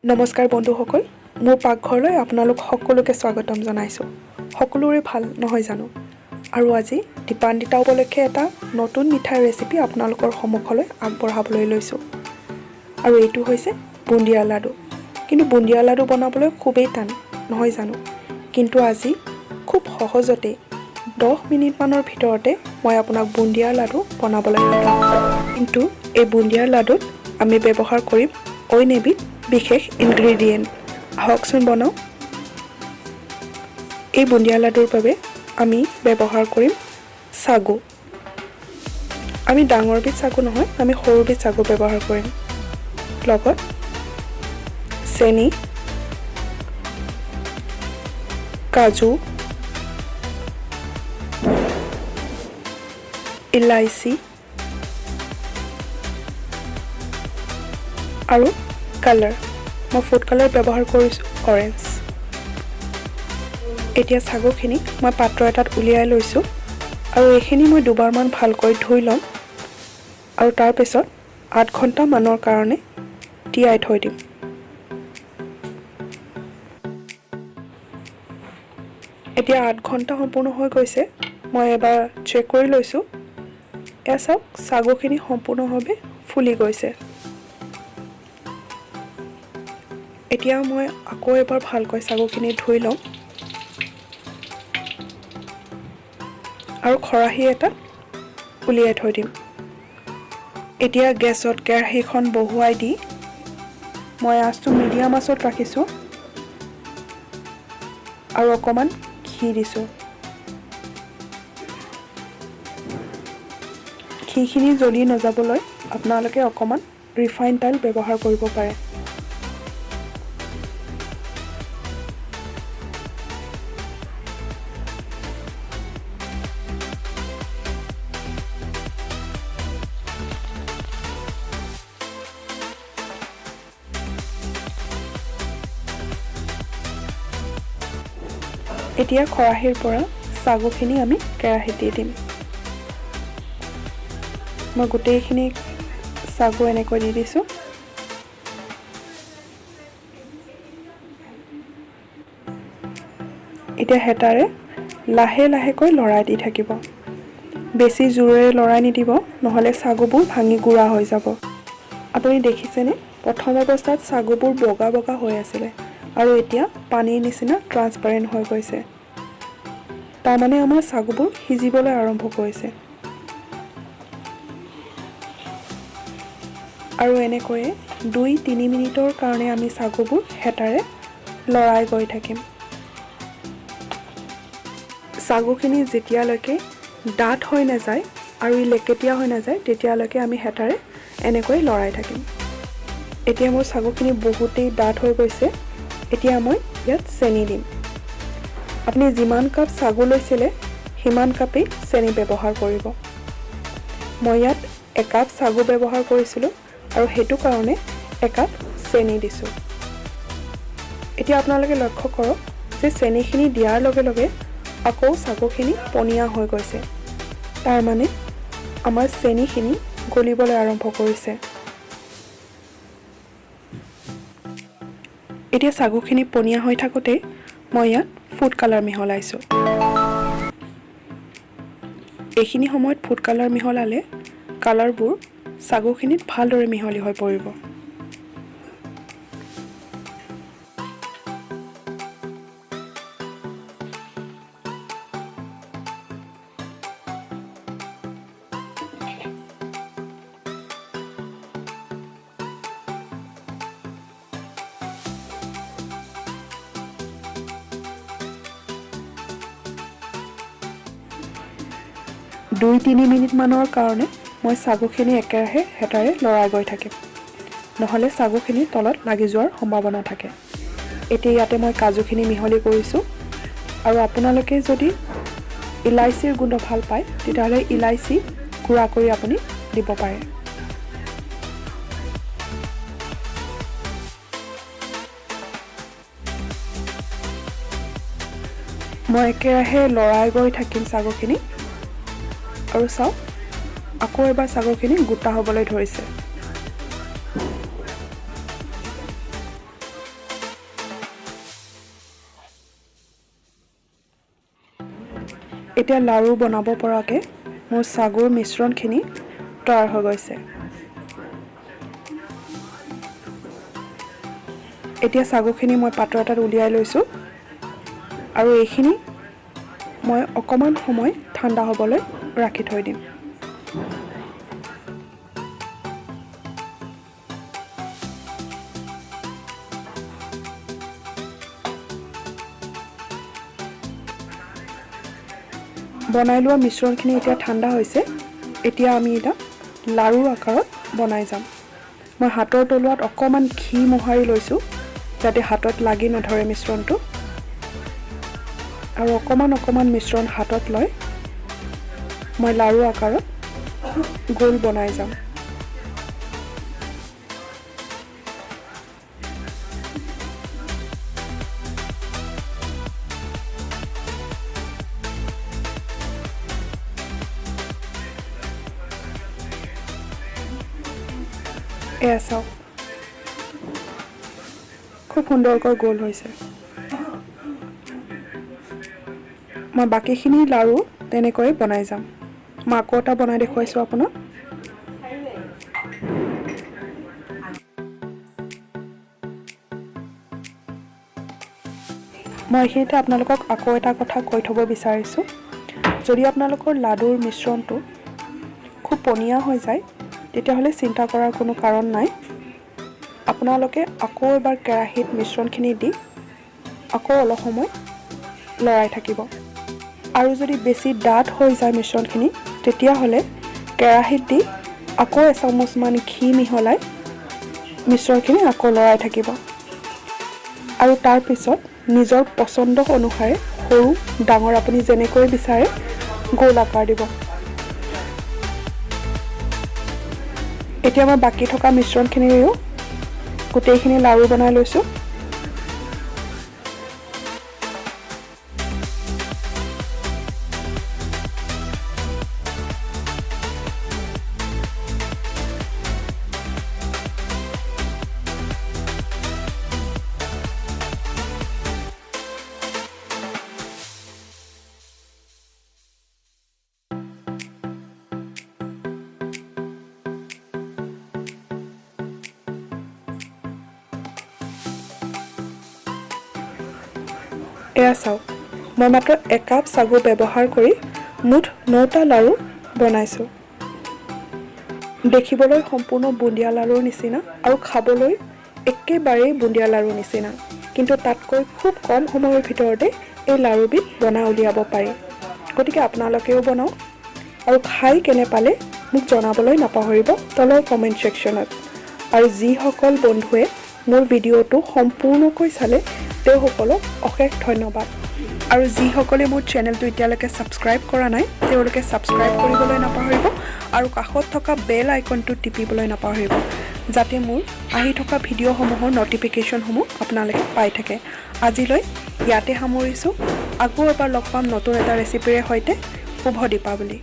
নমস্কাৰ বন্ধুসকল, মোৰ পাকঘৰলৈ আপোনালোক সকলোকে স্বাগতম জনাইছোঁ। সকলোৰে ভাল নহয় জানো? আৰু আজি দীপান্বিতা উপলক্ষে এটা নতুন মিঠাইৰ ৰেচিপি আপোনালোকৰ সন্মুখলৈ আগবঢ়াবলৈ লৈছোঁ। আৰু এইটো হৈছে বুন্দিয়া লাডু। কিন্তু বুন্দিয়া লাডু বনাবলৈ খুবেই টান নহয় জানো? কিন্তু আজি খুব সহজতে 10 মিনিটমানৰ ভিতৰতে মই আপোনাক বুন্দিয়া লাডু বনাবলৈ শিকাম। কিন্তু এই বুন্দিয়া লাডুত আমি ব্যৱহাৰ কৰিম অইন এবিধ বিশেষ ইনগ্ৰেডিয়েণ্ট। আহকচোন বনাওঁ। এই বুন্দিয়া লাডুৰ বাবে আমি ব্যৱহাৰ কৰিম চাগু। আমি ডাঙৰবিধ চাগু নহয়, আমি সৰুবিধ চাগু ব্যৱহাৰ কৰিম। লগত চেনি, কাজু, ইলাইচি আৰু কালাৰ। মই ফুড কালাৰ ব্যৱহাৰ কৰিছোঁ অৰেঞ্জ। এতিয়া চাগুখিনি মই পাত্ৰ এটাত উলিয়াই লৈছোঁ আৰু এইখিনি মই দুবাৰমান ভালকৈ ধুই ল'ম আৰু তাৰপিছত 8 ঘণ্টামানৰ কাৰণে তিয়াই থৈ দিম। এতিয়া 8 ঘণ্টা সম্পূৰ্ণ হৈ গৈছে। মই এবাৰ চেক কৰি লৈছোঁ। এয়া চাওক, চাগুখিনি সম্পূৰ্ণভাৱে ফুলি গৈছে। এতিয়া মই আকৌ এবাৰ ভালকৈ চাগুখিনি ধুই ল'ম আৰু খৰাহী এটাত উলিয়াই থৈ দিম। এতিয়া গেছত কেৰাহীখন বহুৱাই দি মই আঁচটো মিডিয়াম আঁচত ৰাখিছোঁ আৰু অকণমান ঘি দিছোঁ। ঘিখিনি জ্বলি নাযাবলৈ আপোনালোকে অকণমান ৰিফাইন তেল ব্যৱহাৰ কৰিব পাৰে। এতিয়া খৰাহীৰ পৰা চাগুখিনি আমি কেৰাহীত দি দিম। মই গোটেইখিনি চাগু এনেকৈ দি দিছোঁ। এতিয়া হেতাৰে লাহে লাহেকৈ লৰাই দি থাকিব। বেছি জোৰেৰে লৰাই নিদিব, নহ'লে চাগুবোৰ ভাঙি গুড়া হৈ যাব। আপুনি দেখিছেনে? প্ৰথম অৱস্থাত চাগুবোৰ বগা বগা হৈ আছিলে আৰু এতিয়া পানীৰ নিচিনা ট্ৰান্সপাৰেণ্ট হৈ গৈছে। তাৰমানে আমাৰ চাগুবোৰ সিজিবলৈ আৰম্ভ কৰিছে। আৰু এনেকৈয়ে 2-3 মিনিটৰ কাৰণে আমি চাগুবোৰ হেতাৰে লৰাই গৈ থাকিম। চাগুখিনি যেতিয়ালৈকে ডাঠ হৈ নাযায় আৰু লেকেটীয়া হৈ নাযায় তেতিয়ালৈকে আমি হেতাৰে এনেকৈ লৰাই থাকিম। এতিয়া মোৰ চাগুখিনি বহুতেই ডাঠ হৈ গৈছে। এতিয়া মই ইয়াত চেনি দিম। আপুনি যিমান কাপ চাগু লৈছিলে সিমান কাপেই চেনি ব্যৱহাৰ কৰিব। মই ইয়াত 1 কাপ চাগু ব্যৱহাৰ কৰিছিলোঁ আৰু সেইটো কাৰণে 1 কাপ চেনি দিছোঁ। এতিয়া আপোনালোকে লক্ষ্য কৰক যে চেনিখিনি দিয়াৰ লগে লগে আকৌ চাগুখিনি পনীয়া হৈ গৈছে। তাৰমানে আমাৰ চেনিখিনি গলিবলৈ আৰম্ভ কৰিছে। এতিয়া চাগুখিনি পনীয়া হৈ থাকোঁতেই মই ইয়াত ফুড কালাৰ মিহলাইছোঁ। এইখিনি সময়ত ফুড কালাৰ মিহলালে কালাৰবোৰ চাগুখিনিত ভালদৰে মিহলি হৈ পৰিব। দুই 3 মিনিটমানৰ কাৰণে মই চাগুখিনি একেৰাহে হেতাৰে লৰাই গৈ থাকিম, নহ'লে চাগুখিনি তলত লাগি যোৱাৰ সম্ভাৱনা থাকে। এতিয়া ইয়াতে মই কাজুখিনি মিহলি কৰিছোঁ আৰু আপোনালোকে যদি ইলাইচিৰ গোন্ধ ভাল পায় তেতিয়াহ'লে ইলাইচি গুড়া কৰি আপুনি দিব পাৰে। মই একেৰাহে লৰাই গৈ থাকিম চাগুখিনি আৰু চাওক আকৌ এবাৰ চাগুখিনি গোটা হ'বলৈ ধৰিছে। এতিয়া লাড়ু বনাব পৰাকৈ মোৰ সাগুৰ মিশ্ৰণখিনি তৈয়াৰ হৈ গৈছে। এতিয়া সাগুখিনি মই পাত্ৰ এটাত উলিয়াই লৈছোঁ আৰু এইখিনি মই অকণমান সময় ঠাণ্ডা হ'বলৈ ৰাখি থৈ দিম। বনাই লোৱা মিশ্ৰণখিনি এতিয়া ঠাণ্ডা হৈছে। এতিয়া আমি এটা লাড়ুৰ আকাৰত বনাই যাম। মই হাতৰ তলুৱাত অকণমান ঘি মোহাৰি লৈছোঁ যাতে হাতত লাগি নধৰে মিশ্ৰণটো, আৰু অকণমান মিশ্ৰণ হাতত লৈ মই লাড়ু আকাৰত গোল বনাই যাম। এয়া চাওক, খুব সুন্দৰকৈ গোল হৈছে। মই বাকীখিনি লাড়ু তেনেকৈ বনাই যাম। মই আকৌ এটা বনাই দেখুৱাইছোঁ আপোনাক। মই এইখিনিতে আপোনালোকক আকৌ এটা কথা কৈ থ'ব বিচাৰিছোঁ, যদি আপোনালোকৰ লাড়ুৰ মিশ্ৰণটো খুব পনীয়া হৈ যায় তেতিয়াহ'লে চিন্তা কৰাৰ কোনো কাৰণ নাই। আপোনালোকে আকৌ এবাৰ কেৰাহীত মিশ্ৰণখিনি দি আকৌ অলপ সময় লৰাই থাকিব। আৰু যদি বেছি ডাঠ হৈ যায় মিশ্ৰণখিনি তেতিয়াহ'লে কেৰাহীত দি আকৌ এচামুচমান ঘি মিহলাই মিশ্ৰণখিনি আকৌ লৰাই থাকিব। আৰু তাৰপিছত নিজৰ পচন্দ অনুসাৰে সৰু ডাঙৰ আপুনি যেনেকৈ বিচাৰে গোল আকাৰ দিব। এতিয়া মই বাকী থকা মিশ্ৰণখিনিৰেও গোটেইখিনি লাড়ু বনাই লৈছোঁ। এয়া চাওক, মই মাত্ৰ 1 কাপ সাগু ব্যৱহাৰ কৰি মুঠ 9টা লাড়ু বনাইছোঁ। দেখিবলৈ সম্পূৰ্ণ বুন্দিয়া লাড়ুৰ নিচিনা আৰু খাবলৈ একেবাৰেই বুন্দিয়া লাড়ুৰ নিচিনা, কিন্তু তাতকৈ খুব কম সময়ৰ ভিতৰতে এই লাড়ুবিধ বনাই উলিয়াব পাৰি। গতিকে আপোনালোকেও বনাওক আৰু খাই কেনে পালে মোক জনাবলৈ নাপাহৰিব তলৰ কমেণ্ট ছেকশ্যনত। আৰু যিসকল বন্ধুৱে মোৰ ভিডিঅ'টো সম্পূৰ্ণকৈ চালে তেওঁসকলক অশেষ ধন্যবাদ। আৰু যিসকলে মোৰ চেনেলটো এতিয়ালৈকে ছাবস্ক্ৰাইব কৰা নাই তেওঁলোকে ছাবস্ক্ৰাইব কৰিবলৈ নাপাহৰিব আৰু কাষত থকা বেল আইকনটো টিপিবলৈ নাপাহৰিব, যাতে মোৰ আহি থকা ভিডিঅ'সমূহৰ ন'টিফিকেশ্যনসমূহ আপোনালোকে পাই থাকে। আজিলৈ ইয়াতে সামৰিছোঁ। আকৌ এবাৰ লগ পাম নতুন এটা ৰেচিপিৰে সৈতে। শুভ দীপাৱলী।